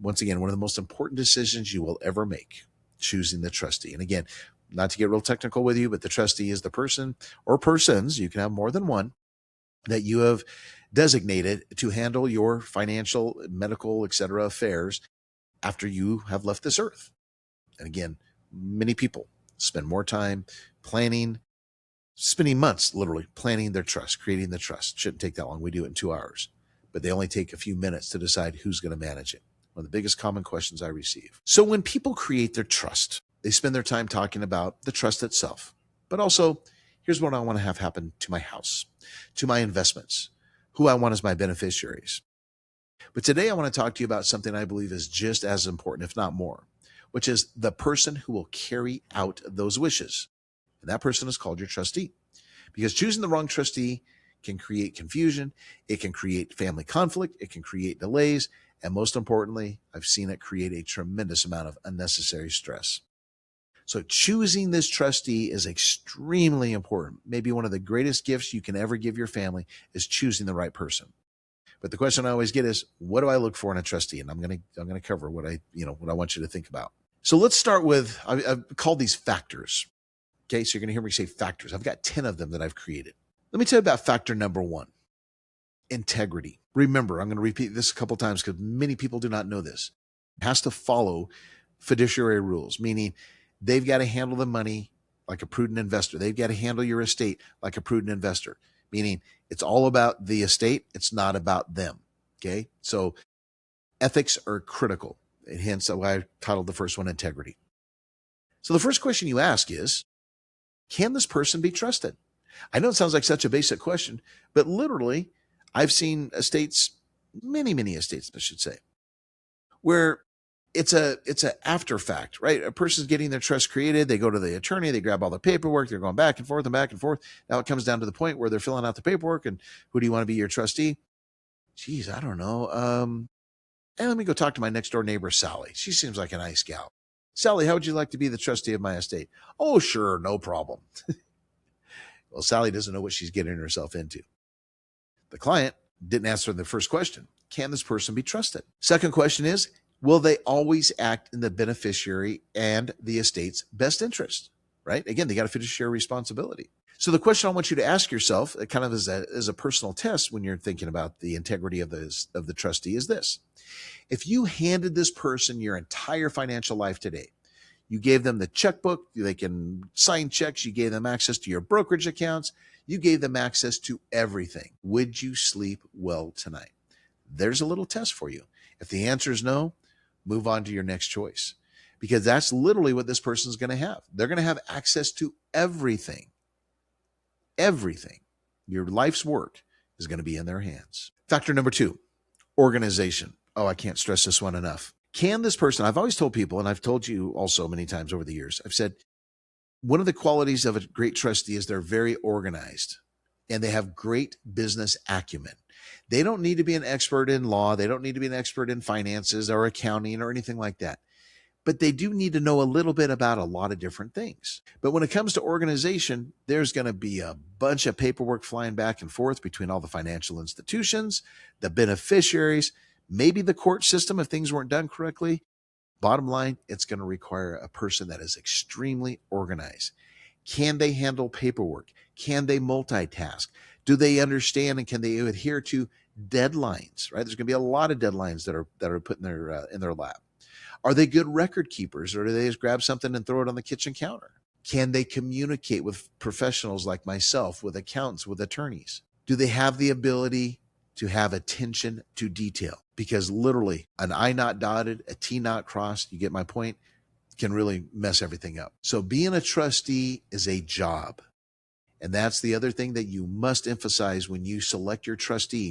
Once again, one of the most important decisions you will ever make, choosing the trustee. And again, not to get real technical with you, but the trustee is the person or persons, you can have more than one, that you have designated to handle your financial, medical, etc. affairs after you have left this earth. And again, many people spend more time planning, spending months literally planning their trust, creating the trust. Shouldn't take that long. We do it in 2 hours, but they only take a few minutes to decide who's going to manage it. One of the biggest common questions I receive. So when people create their trust, they spend their time talking about the trust itself, but also here's what I want to have happen to my house, to my investments, who I want as my beneficiaries. But today I want to talk to you about something I believe is just as important, if not more, which is the person who will carry out those wishes. And that person is called your trustee, because choosing the wrong trustee can create confusion. It can create family conflict. It can create delays. And most importantly, I've seen it create a tremendous amount of unnecessary stress. So choosing this trustee is extremely important. Maybe one of the greatest gifts you can ever give your family is choosing the right person. But the question I always get is, what do I look for in a trustee? And I'm going to cover what I want you to think about. So let's start with, I've called these factors. Okay, so you're going to hear me say factors. I've got 10 of them that I've created. Let me tell you about factor number 1, integrity. Remember, I'm going to repeat this a couple of times because many people do not know this. It has to follow fiduciary rules, meaning they've got to handle the money like a prudent investor. They've got to handle your estate like a prudent investor, meaning it's all about the estate. It's not about them. Okay, so ethics are critical, and hence why I titled the first one integrity. So the first question you ask is, can this person be trusted? I know it sounds like such a basic question, but literally I've seen estates, many estates, I should say, where it's a after fact, right? A person's getting their trust created. They go to the attorney, they grab all the paperwork. They're going back and forth and back and forth. Now it comes down to the point where they're filling out the paperwork and who do you want to be your trustee? Geez, I don't know. Hey, let me go talk to my next door neighbor, Sally. She seems like a nice gal. Sally, how would you like to be the trustee of my estate? Oh, sure, no problem. Well, Sally doesn't know what she's getting herself into. The client didn't answer the first question. Can this person be trusted? Second question is, will they always act in the beneficiary and the estate's best interest, right? Again, they got a fiduciary responsibility. So the question I want you to ask yourself, kind of as a personal test when you're thinking about the integrity of the trustee, is this. If you handed this person your entire financial life today, you gave them the checkbook, they can sign checks, you gave them access to your brokerage accounts, you gave them access to everything, would you sleep well tonight? There's a little test for you. If the answer is no, move on to your next choice, because that's literally what this person is going to have. They're going to have access to everything. Everything. Your life's work is going to be in their hands. Factor number 2, organization. Oh, I can't stress this one enough. Can this person, I've always told people, and I've told you also many times over the years, I've said, one of the qualities of a great trustee is they're very organized and they have great business acumen. They don't need to be an expert in law. They don't need to be an expert in finances or accounting or anything like that. But they do need to know a little bit about a lot of different things. But when it comes to organization, there's going to be a bunch of paperwork flying back and forth between all the financial institutions, the beneficiaries, maybe the court system if things weren't done correctly. Bottom line, it's going to require a person that is extremely organized. Can they handle paperwork? Can they multitask? Do they understand and can they adhere to deadlines, right? There's going to be a lot of deadlines that are put in their lap. Are they good record keepers, or do they just grab something and throw it on the kitchen counter? Can they communicate with professionals like myself, with accountants, with attorneys? Do they have the ability to have attention to detail? Because literally an I not dotted, a T not crossed, you get my point, can really mess everything up. So being a trustee is a job. And that's the other thing that you must emphasize when you select your trustee.